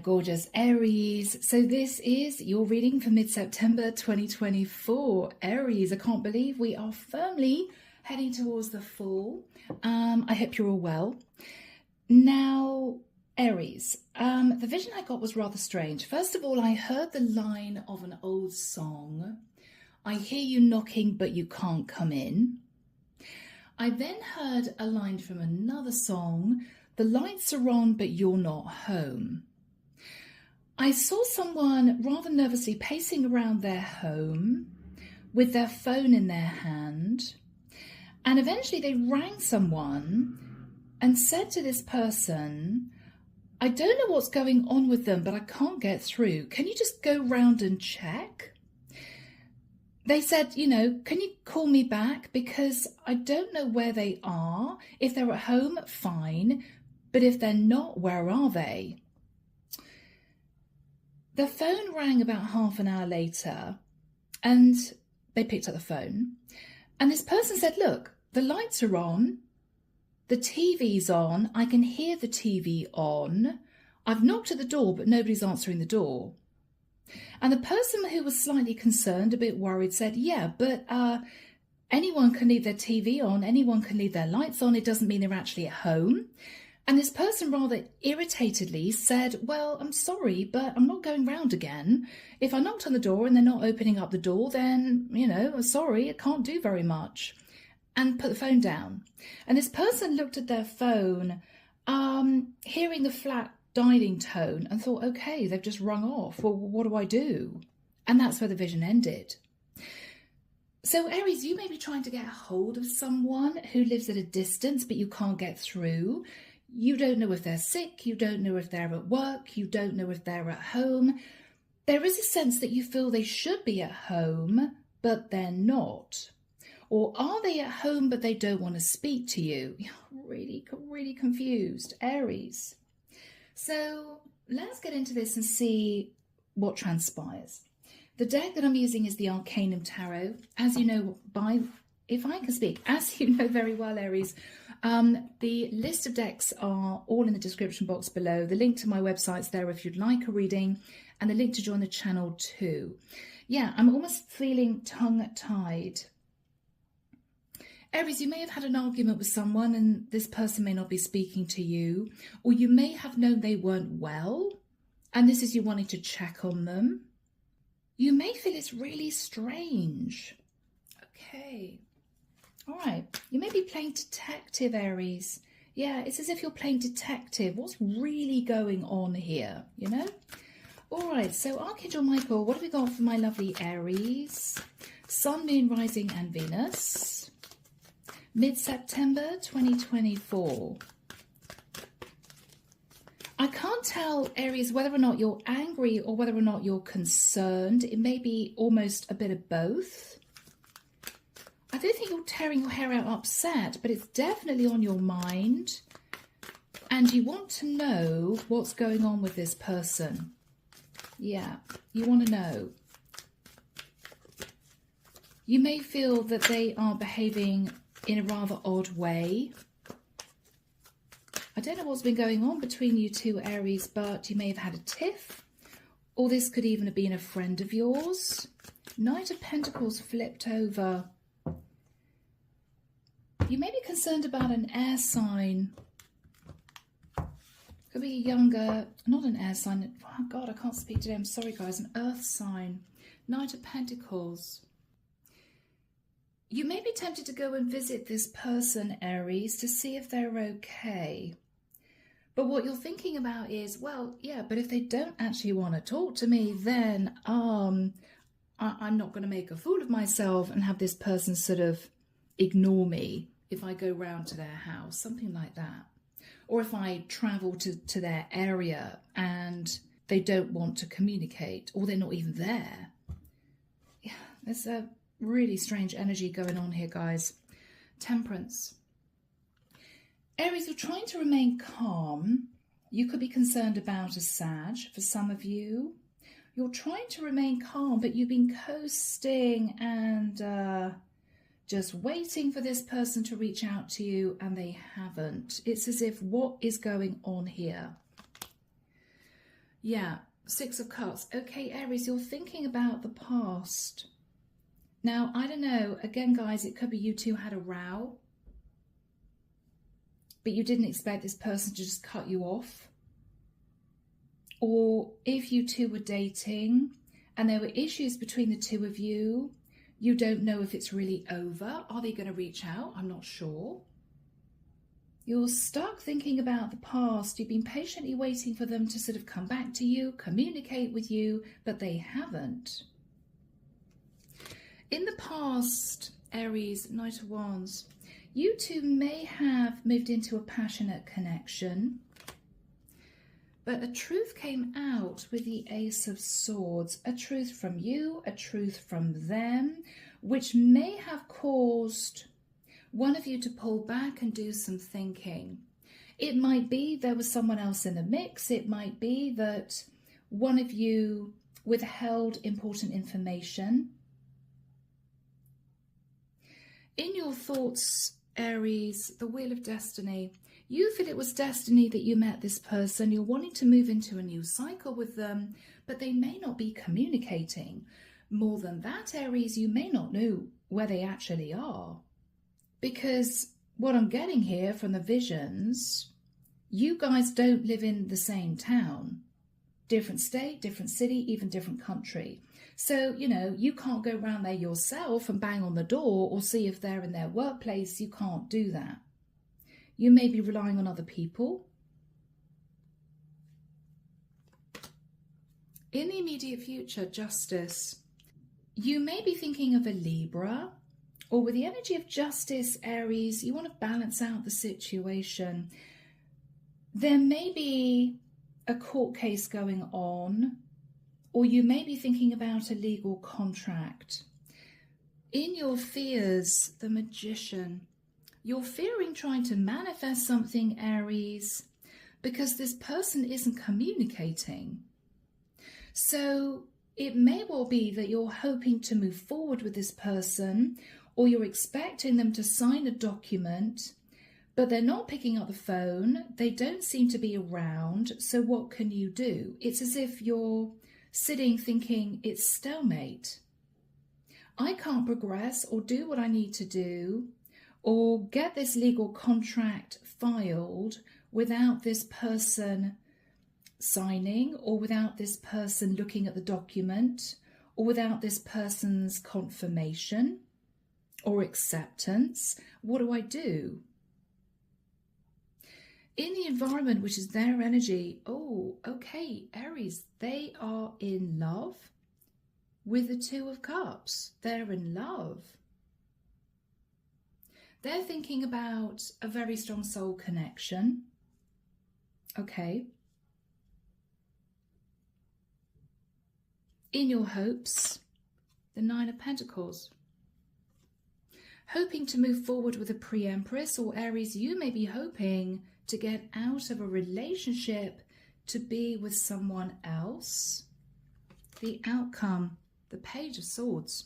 gorgeous Aries. So this is your reading for mid-September 2024. Aries, I can't believe we are firmly heading towards the fall. I hope you're all well. Now, Aries, the vision I got was rather strange. First of all, I heard the line of an old song. I hear you knocking, but you can't come in. I then heard a line from another song. The lights are on, but you're not home. I saw someone rather nervously pacing around their home with their phone in their hand. And eventually they rang someone and said to this person, I don't know what's going on with them, but I can't get through. Can you just go round and check? They said, you know, can you call me back? Because I don't know where they are. If they're at home, fine. But if they're not, where are they? The phone rang about half an hour later and they picked up the phone. And this person said, look, the lights are on. The TV's on. I can hear the TV on. I've knocked at the door, but nobody's answering the door. And the person who was slightly concerned, a bit worried, said, yeah, but anyone can leave their TV on. Anyone can leave their lights on. It doesn't mean they're actually at home. And this person rather irritatedly said, well, I'm sorry, but I'm not going round again. If I knocked on the door and they're not opening up the door, then, you know, sorry, I can't do very much. And put the phone down. And this person looked at their phone, hearing the flat dialing tone and thought, okay, they've just rung off. Well, what do I do? And that's where the vision ended. So Aries, you may be trying to get a hold of someone who lives at a distance, but you can't get through. You don't know if they're sick. You don't know if they're at work. You don't know if they're at home. There is a sense that you feel they should be at home, but they're not. Or are they at home, but they don't want to speak to you? You're really confused, Aries. So let's get into this and see what transpires. The deck that I'm using is the Arcanum Tarot. As you know, if I can speak, as you know very well, Aries, the list of decks are all in the description box below. The link to my website's there if you'd like a reading, and the link to join the channel too. Yeah, I'm almost feeling tongue-tied. Aries, you may have had an argument with someone and this person may not be speaking to you, or you may have known they weren't well, and this is you wanting to check on them. You may feel it's really strange. Okay. All right. You may be playing detective, Aries. Yeah, it's as if you're playing detective. What's really going on here, you know? All right, so Archangel Michael, what have we got for my lovely Aries? Sun, Moon, Rising, and Venus. Mid-September 2024. I can't tell, Aries, whether or not you're angry or whether or not you're concerned. It may be almost a bit of both. I don't think you're tearing your hair out upset, but it's definitely on your mind. And you want to know what's going on with this person. Yeah, you want to know. You may feel that they are behaving in a rather odd way. I don't know what's been going on between you two, Aries, but you may have had a tiff, or this could even have been a friend of yours. Knight of Pentacles flipped over. You may be concerned about an air sign. Could be a younger, not an air sign. Oh God, I can't speak today. I'm sorry, guys. An earth sign. Knight of Pentacles. You may be tempted to go and visit this person, Aries, to see if they're okay. But what you're thinking about is, well, yeah, but if they don't actually want to talk to me, then I'm not going to make a fool of myself and have this person sort of ignore me if I go round to their house, something like that. Or if I travel to their area and they don't want to communicate, or they're not even there. Yeah, there's a really strange energy going on here, guys. Temperance. Aries, you're trying to remain calm. You could be concerned about a Sag for some of you. You're trying to remain calm, but you've been coasting and just waiting for this person to reach out to you, and they haven't. It's as if, what is going on here? Yeah, Six of Cups. Okay, Aries, you're thinking about the past. Now, I don't know. Again, guys, it could be you two had a row, but you didn't expect this person to just cut you off. Or if you two were dating and there were issues between the two of you, you don't know if it's really over. Are they going to reach out? I'm not sure. You're stuck thinking about the past. You've been patiently waiting for them to sort of come back to you, communicate with you, but they haven't. In the past, Aries, Knight of Wands, you two may have moved into a passionate connection, but a truth came out with the Ace of Swords, a truth from you, a truth from them, which may have caused one of you to pull back and do some thinking. It might be there was someone else in the mix. It might be that one of you withheld important information. In your thoughts, Aries, the Wheel of Destiny, you feel it was destiny that you met this person. You're wanting to move into a new cycle with them, but they may not be communicating. More than that, Aries, you may not know where they actually are. Because what I'm getting here from the visions, you guys don't live in the same town. Different state, different city, even different country. So, you know, you can't go around there yourself and bang on the door or see if they're in their workplace. You can't do that. You may be relying on other people. In the immediate future, Justice, you may be thinking of a Libra, or with the energy of Justice, Aries, you want to balance out the situation. There may be a court case going on, or you may be thinking about a legal contract. In your fears, the Magician, you're fearing trying to manifest something, Aries, because this person isn't communicating. So it may well be that you're hoping to move forward with this person, or you're expecting them to sign a document, but they're not picking up the phone. They don't seem to be around. So what can you do? It's as if you're sitting thinking it's stalemate. I can't progress or do what I need to do or get this legal contract filed without this person signing, or without this person looking at the document, or without this person's confirmation or acceptance. What do I do? In the environment, which is their energy, oh, okay, Aries, they are in love with the Two of Cups. They're in love. They're thinking about a very strong soul connection. Okay. In your hopes, the Nine of Pentacles. Hoping to move forward with a pre-empress, or Aries, you may be hoping to get out of a relationship to be with someone else. The outcome, the Page of Swords.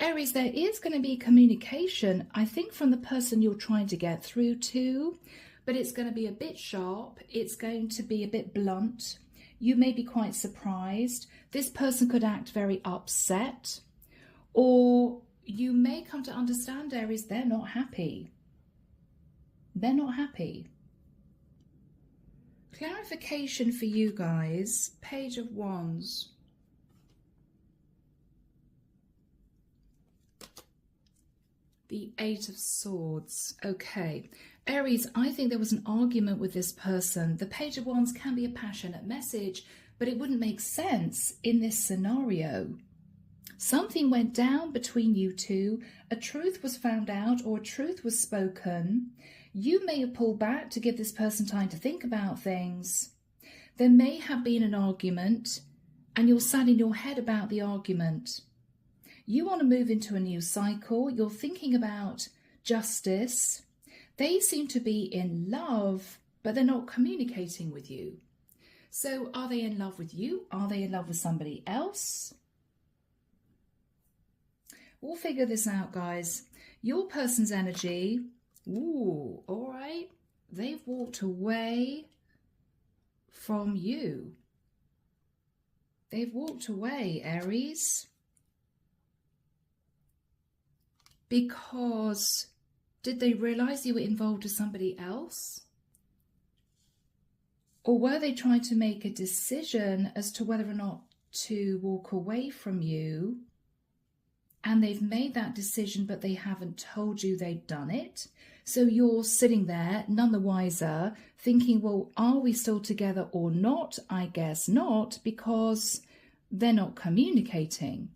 Aries, there is going to be communication, I think, from the person you're trying to get through to, but it's going to be a bit sharp. It's going to be a bit blunt. You may be quite surprised. This person could act very upset, or you may come to understand, Aries, they're not happy. They're not happy. Clarification for you guys, Page of Wands. The Eight of Swords. Okay. Aries, I think there was an argument with this person. The Page of Wands can be a passionate message, but it wouldn't make sense in this scenario. Something went down between you two. A truth was found out, or a truth was spoken. You may have pulled back to give this person time to think about things. There may have been an argument, and you're sad in your head about the argument. You want to move into a new cycle. You're thinking about justice. They seem to be in love, but they're not communicating with you. So are they in love with you? Are they in love with somebody else? We'll figure this out, guys. Your person's energy, ooh, all right. They've walked away from you. They've walked away, Aries. Because did they realize you were involved with somebody else? Or were they trying to make a decision as to whether or not to walk away from you? And they've made that decision, but they haven't told you they've done it. So you're sitting there, none the wiser, thinking, well, are we still together or not? I guess not, because they're not communicating.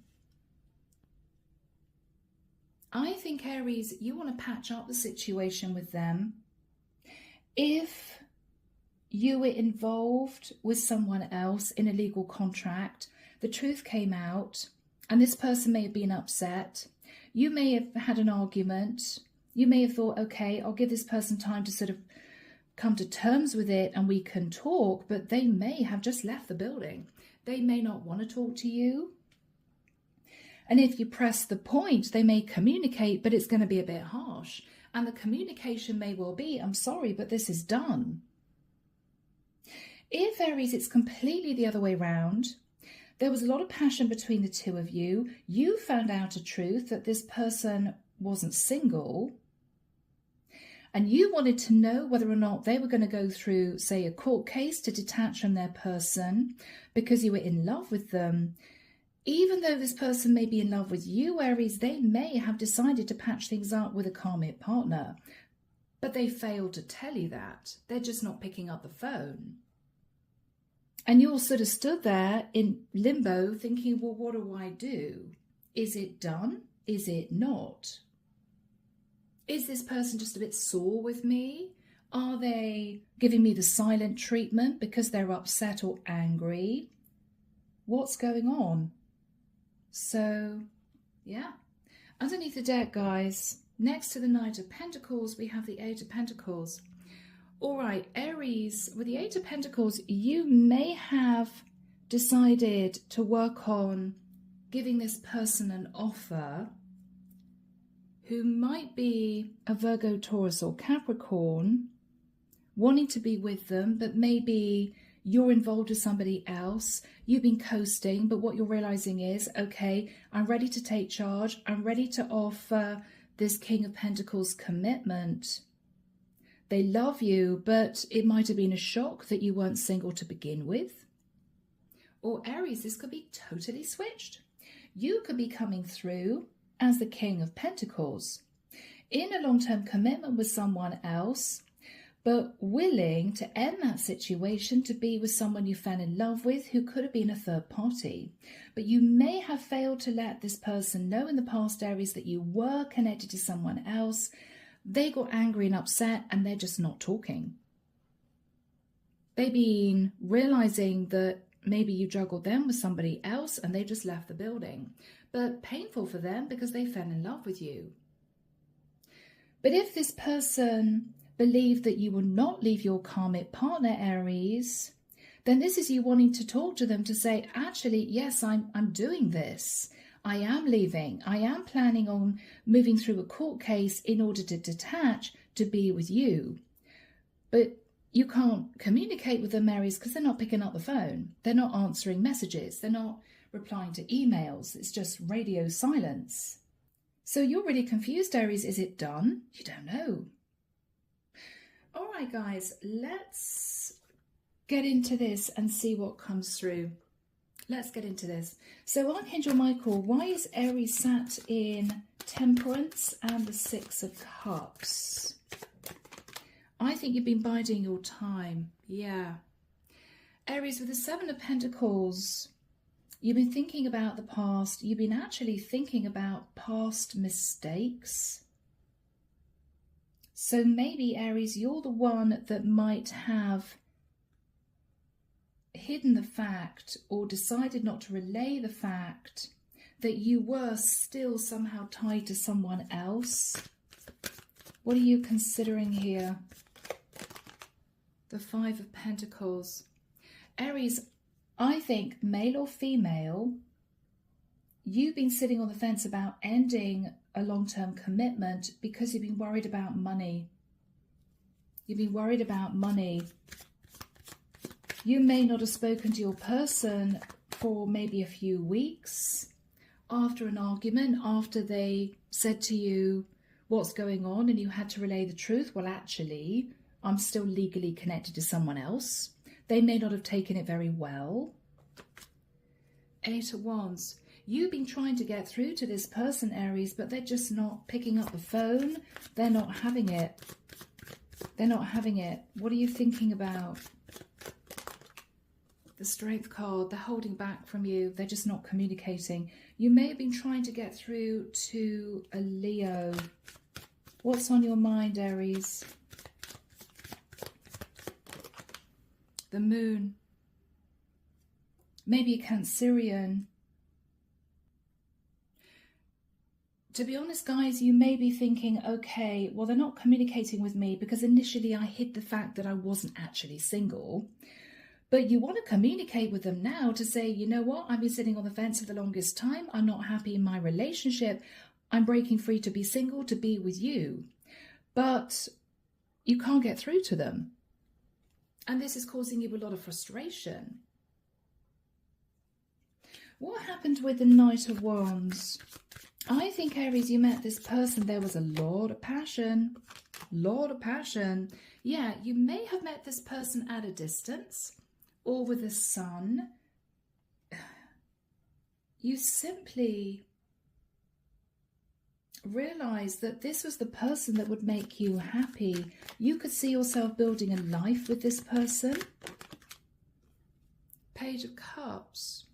I think, Aries, you want to patch up the situation with them. If you were involved with someone else in a legal contract, the truth came out, and this person may have been upset. You may have had an argument. You may have thought, okay, I'll give this person time to sort of come to terms with it and we can talk, but they may have just left the building. They may not want to talk to you. And if you press the point, they may communicate, but it's going to be a bit harsh. And the communication may well be, I'm sorry, but this is done. If, Aries, it's completely the other way around, there was a lot of passion between the two of you. You found out a truth that this person wasn't single, and you wanted to know whether or not they were going to go through, say, a court case to detach from their person because you were in love with them. Even though this person may be in love with you, Aries, they may have decided to patch things up with a karmic partner, but they failed to tell you that. They're just not picking up the phone. And you're sort of stood there in limbo thinking, well, what do I do? Is it done? Is it not? Is this person just a bit sore with me? Are they giving me the silent treatment because they're upset or angry? What's going on? So, yeah. Underneath the deck, guys, next to the Knight of Pentacles, we have the Eight of Pentacles. All right, Aries, with the Eight of Pentacles, you may have decided to work on giving this person an offer who might be a Virgo, Taurus, or Capricorn, wanting to be with them, but maybe you're involved with somebody else. You've been coasting, but what you're realizing is, okay, I'm ready to take charge. I'm ready to offer this King of Pentacles commitment. They love you, but it might have been a shock that you weren't single to begin with. Or Aries, this could be totally switched. You could be coming through as the King of Pentacles in a long-term commitment with someone else, but willing to end that situation to be with someone you fell in love with who could have been a third party. But you may have failed to let this person know in the past, Aries, that you were connected to someone else. They got angry and upset and they're just not talking. They've been realizing that maybe you juggled them with somebody else and they just left the building. But painful for them because they fell in love with you. But if this person believed that you would not leave your karmic partner, Aries, then this is you wanting to talk to them to say, actually, yes, I'm doing this. I am leaving. I am planning on moving through a court case in order to detach to be with you. But you can't communicate with them, Aries, because they're not picking up the phone. They're not answering messages. They're not replying to emails. It's just radio silence. So you're really confused, Aries. Is it done? You don't know. All right, guys, let's get into this and see what comes through. Let's get into this. So Archangel Michael, why is Aries sat in Temperance and the Six of Cups? I think you've been biding your time. Yeah. Aries, with the Seven of Pentacles, you've been thinking about the past. You've been actually thinking about past mistakes. So maybe, Aries, you're the one that might have hidden the fact or decided not to relay the fact that you were still somehow tied to someone else. What are you considering here? The Five of Pentacles. Aries, I think male or female, you've been sitting on the fence about ending a long-term commitment because you've been worried about money. You've been worried about money. You may not have spoken to your person for maybe a few weeks after an argument, after they said to you what's going on and you had to relay the truth. Well, actually, I'm still legally connected to someone else. They may not have taken it very well. 8 of Wands. You've been trying to get through to this person, Aries, but they're just not picking up the phone. They're not having it. They're not having it. What are you thinking about? The Strength card. They're holding back from you. They're just not communicating. You may have been trying to get through to a Leo. What's on your mind, Aries? The Moon. Maybe a Cancerian. To be honest, guys, you may be thinking, okay, well, they're not communicating with me because initially I hid the fact that I wasn't actually single. But you want to communicate with them now to say, you know what, I've been sitting on the fence for the longest time. I'm not happy in my relationship. I'm breaking free to be single, to be with you. But you can't get through to them. And this is causing you a lot of frustration. What happened with the Knight of Wands? I think, Aries, you met this person. There was a lot of passion. Lot of passion. Yeah, you may have met this person at a distance or with a sun. You simply realized that this was the person that would make you happy. You could see yourself building a life with this person. Page of Cups.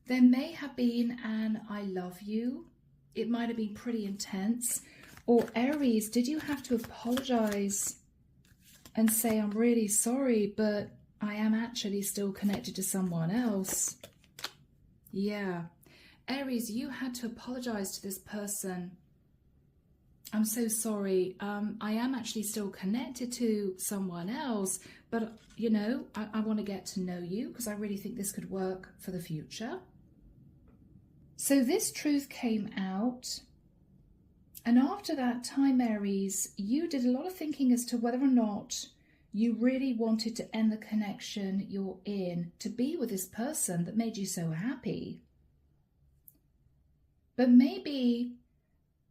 There may have been an I love you. It might have been pretty intense. Or Aries, did you have to apologize and say, I'm really sorry, but I am actually still connected to someone else? Yeah. Aries, you had to apologize to this person. I'm so sorry. I am actually still connected to someone else, but, you know, I want to get to know you because I really think this could work for the future. So this truth came out, and after that time, Aries, you did a lot of thinking as to whether or not you really wanted to end the connection you're in, to be with this person that made you so happy. But maybe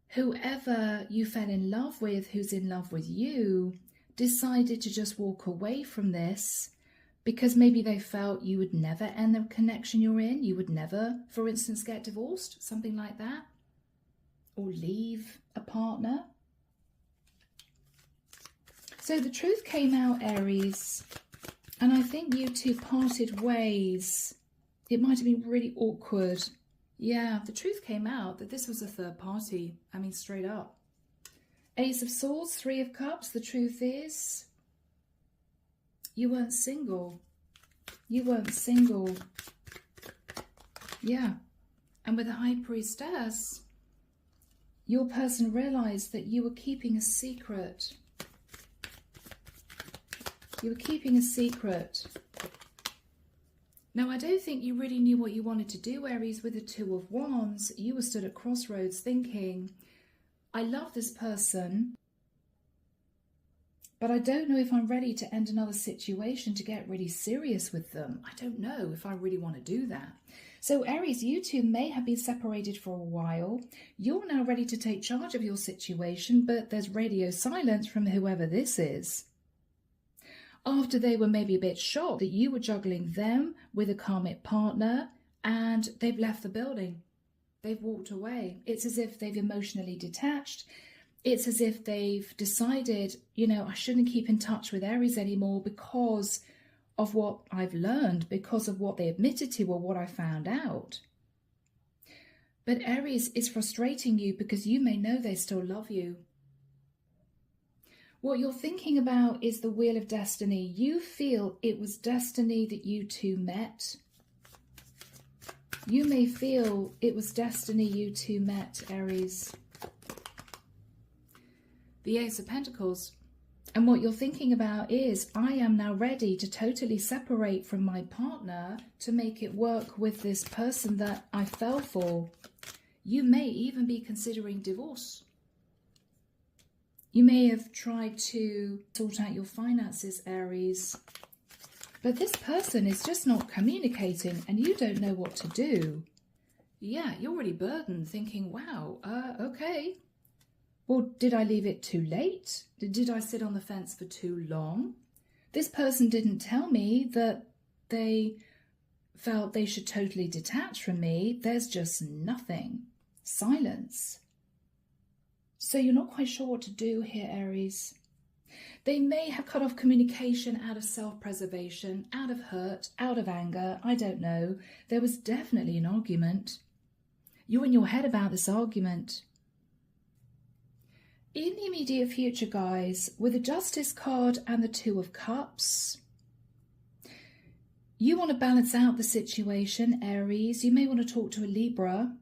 whoever you fell in love with, who's in love with you, decided to just walk away from this because maybe they felt you would never end the connection you're in. You would never, for instance, get divorced, something like that, or leave a partner. So the truth came out, Aries, and I think you two parted ways. It might have been really awkward. Yeah, the truth came out that this was a third party. I mean, straight up. Ace of Swords, Three of Cups. The truth is, you weren't single. You weren't single. Yeah. And with the High Priestess, your person realized that you were keeping a secret. You were keeping a secret. Now, I don't think you really knew what you wanted to do, Aries, with the Two of Wands. You were stood at crossroads thinking, I love this person, but I don't know if I'm ready to end another situation, to get really serious with them. I don't know if I really want to do that. So Aries, you two may have been separated for a while. You're now ready to take charge of your situation, but there's radio silence from whoever this is. After they were maybe a bit shocked that you were juggling them with a karmic partner, and they've left the building. They've walked away. It's as if they've emotionally detached. It's as if they've decided, you know, I shouldn't keep in touch with Aries anymore because of what I've learned, because of what they admitted to or what I found out. But Aries is frustrating you because you may know they still love you. What you're thinking about is the Wheel of Destiny. You feel it was destiny that you two met. You may feel it was destiny you two met, Aries. The Ace of Pentacles. And what you're thinking about is, I am now ready to totally separate from my partner to make it work with this person that I fell for. You may even be considering divorce. You may have tried to sort out your finances, Aries. But this person is just not communicating and you don't know what to do. Yeah, you're already burdened thinking, wow, okay. Well, did I leave it too late? Did I sit on the fence for too long? This person didn't tell me that they felt they should totally detach from me. There's just nothing. Silence. So you're not quite sure what to do here, Aries. They may have cut off communication out of self-preservation, out of hurt, out of anger. I don't know. There was definitely an argument. You're in your head about this argument. In the immediate future, guys, with the Justice card and the Two of Cups, you want to balance out the situation, Aries. You may want to talk to a Libra.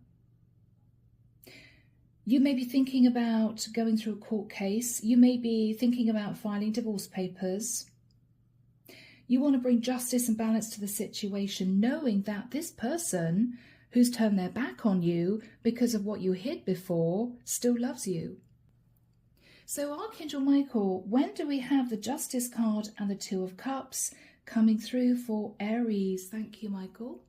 You may be thinking about going through a court case. You may be thinking about filing divorce papers. You want to bring justice and balance to the situation, knowing that this person who's turned their back on you because of what you hid before still loves you. So Archangel Michael, when do we have the Justice card and the Two of Cups coming through for Aries? Thank you, Michael.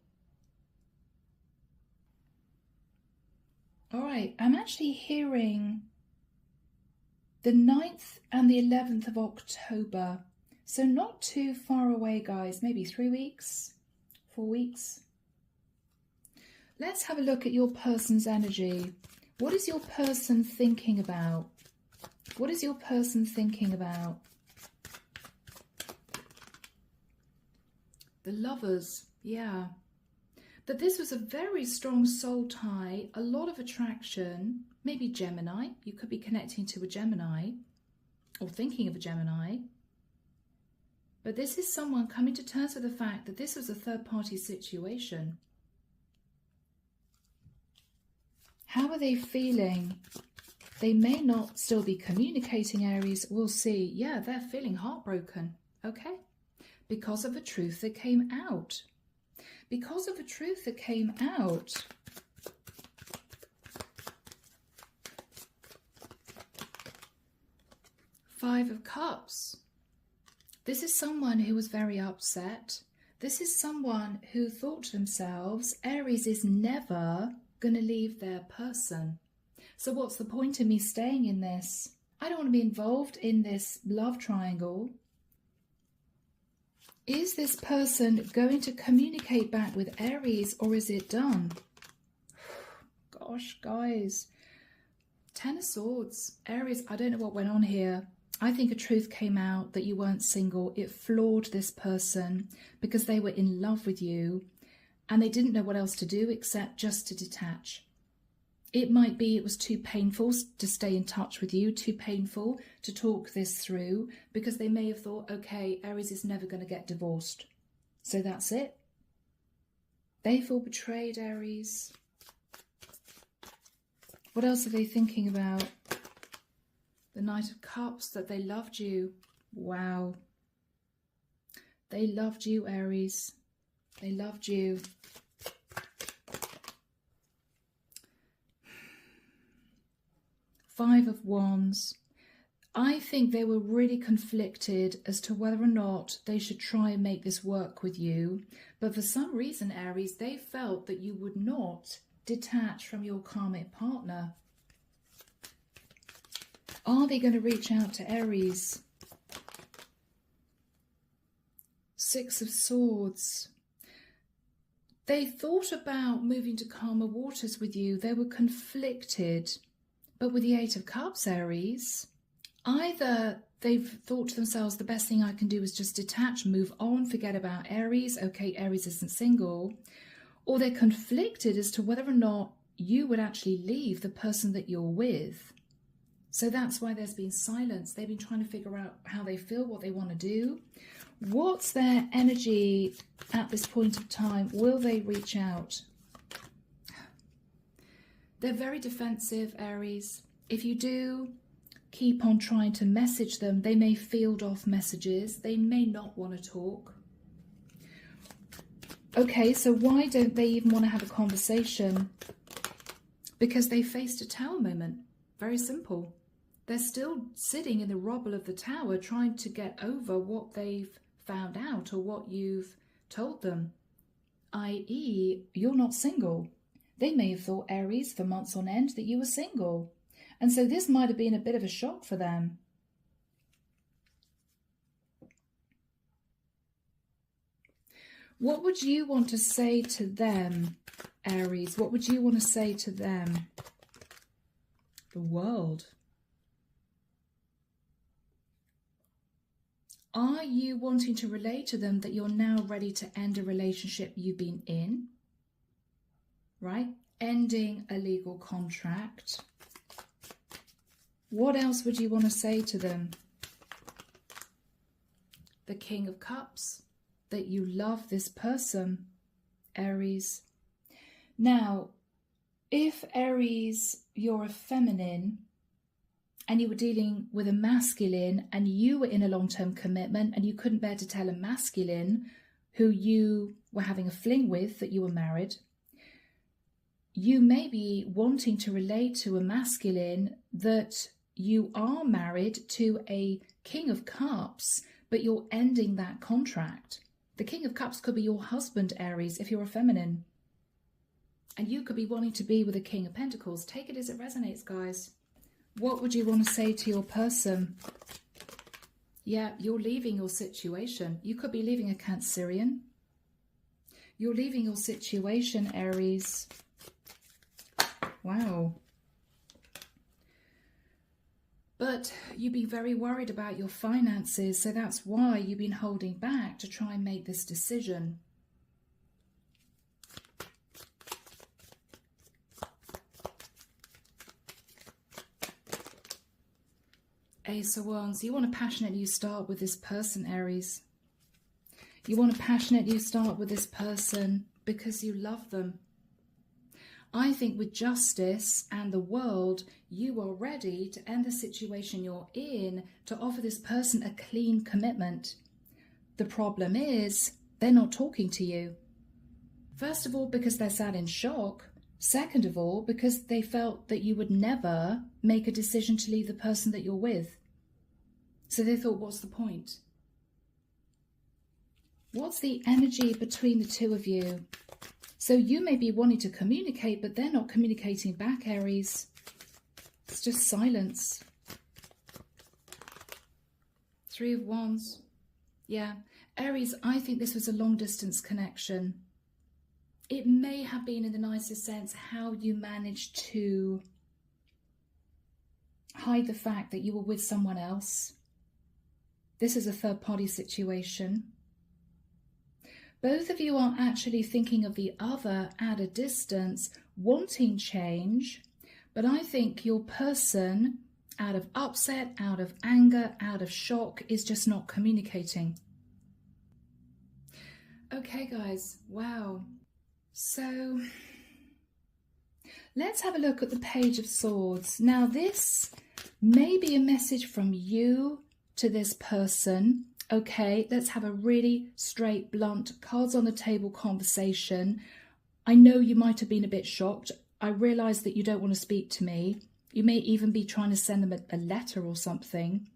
All right, I'm actually hearing the 9th and the 11th of October. So not too far away, guys. Maybe 3 weeks, 4 weeks. Let's have a look at your person's energy. What is your person thinking about? What is your person thinking about? The Lovers, yeah. That this was a very strong soul tie, a lot of attraction, maybe Gemini. You could be connecting to a Gemini or thinking of a Gemini. But this is someone coming to terms with the fact that this was a third-party situation. How are they feeling? They may not still be communicating, Aries. We'll see. Yeah, they're feeling heartbroken. Okay? Because of the truth that came out. Because of the truth that came out. Five of Cups. This is someone who was very upset. This is someone who thought to themselves, Aries is never going to leave their person. So what's the point of me staying in this? I don't want to be involved in this love triangle. Is this person going to communicate back with Aries, or is it done? Gosh, guys. 10 of Swords. Aries, I don't know what went on here. I think a truth came out that you weren't single. It floored this person because they were in love with you and they didn't know what else to do except just to detach. It might be it was too painful to stay in touch with you, too painful to talk this through, because they may have thought, okay, Aries is never going to get divorced. So that's it. They feel betrayed, Aries. What else are they thinking about? The Knight of Cups, that they loved you. Wow. They loved you, Aries. They loved you. Five of Wands. I think they were really conflicted as to whether or not they should try and make this work with you. But for some reason, Aries, they felt that you would not detach from your karmic partner. Are they going to reach out to Aries? Six of Swords. They thought about moving to calmer waters with you. They were conflicted. But with the Eight of Cups, Aries, either they've thought to themselves, the best thing I can do is just detach, move on, forget about Aries. Okay, Aries isn't single. Or they're conflicted as to whether or not you would actually leave the person that you're with. So that's why there's been silence. They've been trying to figure out how they feel, what they want to do. What's their energy at this point of time? Will they reach out? They're very defensive, Aries. If you do keep on trying to message them, they may field off messages. They may not want to talk. Okay, so why don't they even want to have a conversation? Because they faced a tower moment. Very simple. They're still sitting in the rubble of the tower trying to get over what they've found out or what you've told them, i.e. you're not single. They may have thought, Aries, for months on end that you were single. And so this might have been a bit of a shock for them. What would you want to say to them, Aries? What would you want to say to them? The World. Are you wanting to relate to them that you're now ready to end a relationship you've been in? Right? Ending a legal contract. What else would you want to say to them? The King of Cups. That you love this person, Aries. Now, if Aries, you're a feminine and you were dealing with a masculine and you were in a long-term commitment and you couldn't bear to tell a masculine who you were having a fling with that you were married, you may be wanting to relate to a masculine that you are married to a King of Cups, but you're ending that contract. The King of Cups could be your husband, Aries, if you're a feminine. And you could be wanting to be with a King of Pentacles. Take it as it resonates, guys. What would you want to say to your person? Yeah, you're leaving your situation. You could be leaving a Cancerian. You're leaving your situation, Aries. Wow. But you've been very worried about your finances, so that's why you've been holding back to try and make this decision. Ace of Wands, you want a passionate new start with this person, Aries. You want a passionate new start with this person because you love them. I think with Justice and the World, you are ready to end the situation you're in, to offer this person a clean commitment. The problem is, they're not talking to you. First of all, because they're sad in shock. Second of all, because they felt that you would never make a decision to leave the person that you're with. So they thought, what's the point? What's the energy between the two of you? So you may be wanting to communicate, but they're not communicating back, Aries. It's just silence. Three of Wands. Yeah. Aries, I think this was a long-distance connection. It may have been, in the nicest sense, how you managed to hide the fact that you were with someone else. This is a third-party situation. Both of you are actually thinking of the other at a distance, wanting change, but I think your person, out of upset, out of anger, out of shock, is just not communicating. Okay, guys, wow. So let's have a look at the Page of Swords. Now, this may be a message from you to this person. Okay, let's have a really straight, blunt, cards on the table conversation. I know you might have been a bit shocked. I realise that you don't want to speak to me. You may even be trying to send them a letter or something.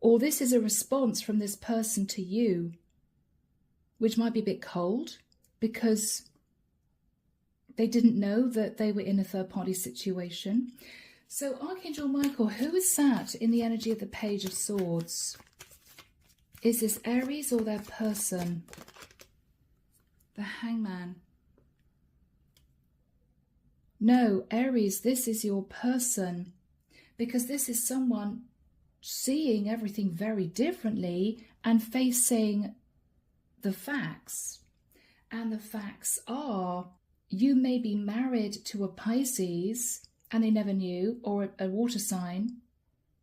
Or this is a response from this person to you, which might be a bit cold because they didn't know that they were in a third-party situation. So Archangel Michael, who is sat in the energy of the Page of Swords? Is this Aries or their person? The Hangman. No, Aries, this is your person, because this is someone seeing everything very differently and facing the facts. And the facts are, you may be married to a Pisces and they never knew, or a water sign.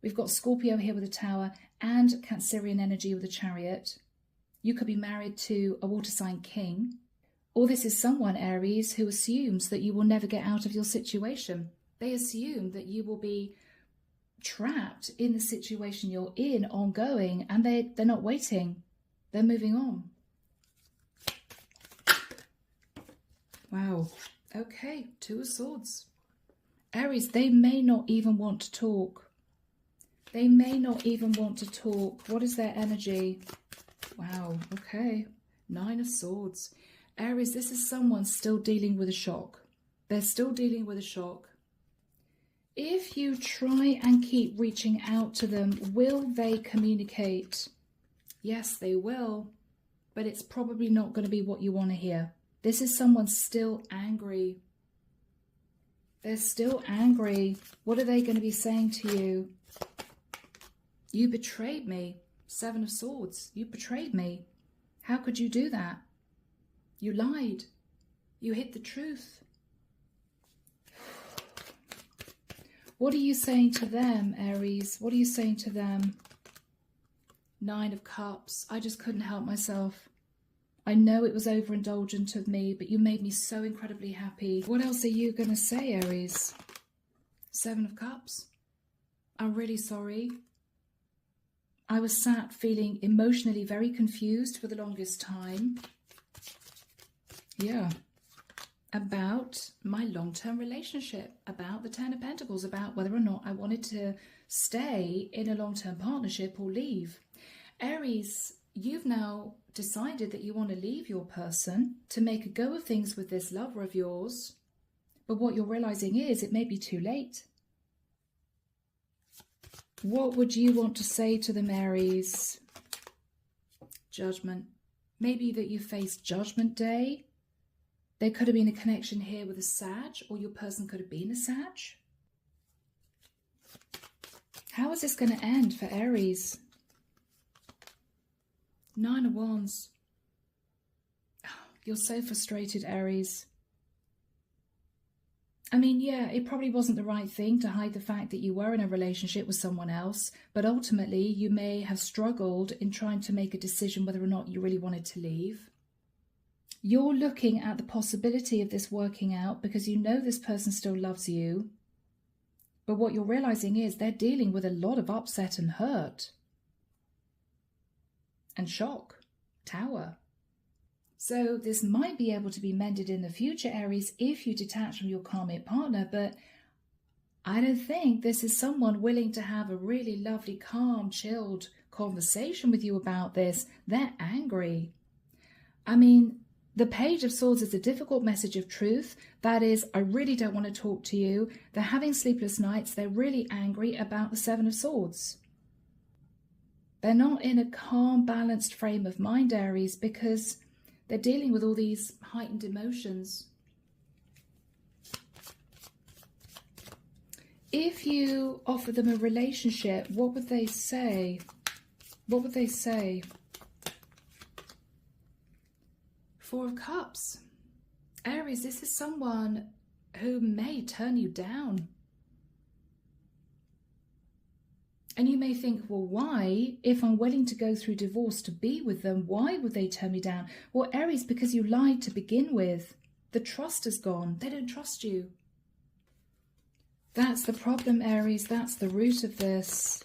We've got Scorpio here with a Tower and Cancerian energy with a Chariot. You could be married to a water sign king. Or this is someone, Aries, who assumes that you will never get out of your situation. They assume that you will be trapped in the situation you're in, ongoing, and they're not waiting. They're moving on. Wow. Okay, Two of Swords. Aries, they may not even want to talk. They may not even want to talk. What is their energy? Wow, okay. 9 of Swords. Aries, this is someone still dealing with a shock. They're still dealing with a shock. If you try and keep reaching out to them, will they communicate? Yes, they will. But it's probably not going to be what you want to hear. This is someone still angry. They're still angry. What are they going to be saying to you? You betrayed me. 7 of Swords. You betrayed me. How could you do that? You lied. You hid the truth. What are you saying to them, Aries? What are you saying to them? 9 of Cups. I just couldn't help myself. I know it was overindulgent of me, but you made me so incredibly happy. What else are you going to say, Aries? 7 of Cups. I'm really sorry. I was sat feeling emotionally very confused for the longest time. Yeah. About my long-term relationship, about the 10 of Pentacles, about whether or not I wanted to stay in a long-term partnership or leave. Aries, you've now decided that you want to leave your person to make a go of things with this lover of yours. But what you're realizing is it may be too late. What would you want to say to them, Aries? Judgment. Maybe that you face Judgment Day. There could have been a connection here with a Sag, or your person could have been a Sag. How is this going to end for Aries? 9 of Wands. You're so frustrated, Aries. I mean, yeah, it probably wasn't the right thing to hide the fact that you were in a relationship with someone else, but ultimately you may have struggled in trying to make a decision whether or not you really wanted to leave. You're looking at the possibility of this working out because you know this person still loves you, but what you're realizing is they're dealing with a lot of upset and hurt. And shock. Tower. So this might be able to be mended in the future, Aries, if you detach from your karmic partner, but I don't think this is someone willing to have a really lovely, calm, chilled conversation with you about this. They're angry. I mean, the Page of Swords is a difficult message of truth. That is, I really don't want to talk to you. They're having sleepless nights. They're really angry about the 7 of Swords. They're not in a calm, balanced frame of mind, Aries, because they're dealing with all these heightened emotions. If you offer them a relationship, what would they say? What would they say? 4 of Cups. Aries, this is someone who may turn you down. And you may think, well, why? If I'm willing to go through divorce to be with them, why would they turn me down? Well, Aries, because you lied to begin with. The trust is gone. They don't trust you. That's the problem, Aries. That's the root of this.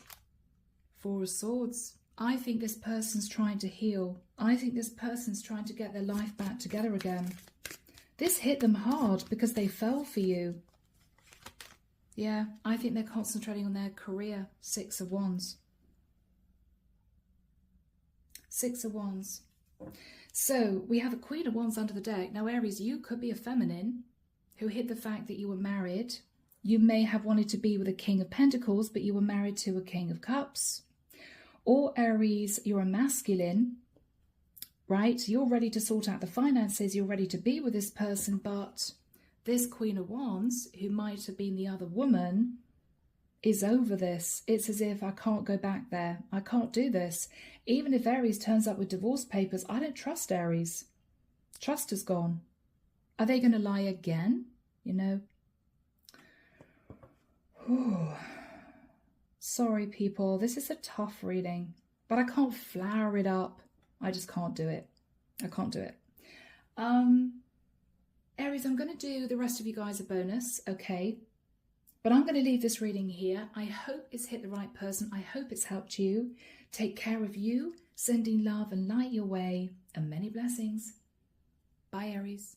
4 of Swords. I think this person's trying to heal. I think this person's trying to get their life back together again. This hit them hard because they fell for you. Yeah, I think they're concentrating on their career. 6 of Wands. 6 of Wands. So we have a Queen of Wands under the deck. Now, Aries, you could be a feminine who hid the fact that you were married. You may have wanted to be with a King of Pentacles, but you were married to a King of Cups. Or Aries, you're a masculine, right? You're ready to sort out the finances. You're ready to be with this person, but this Queen of Wands, who might have been the other woman, is over this. It's as if I can't go back there. I can't do this. Even if Aries turns up with divorce papers, I don't trust Aries. Trust is gone. Are they going to lie again? You know? Whew. Sorry, people. This is a tough reading, but I can't flower it up. I just can't do it. I can't do it. Aries, I'm going to do the rest of you guys a bonus, okay? But I'm going to leave this reading here. I hope it's hit the right person. I hope it's helped you. Take care of you, sending love and light your way, and many blessings. Bye, Aries.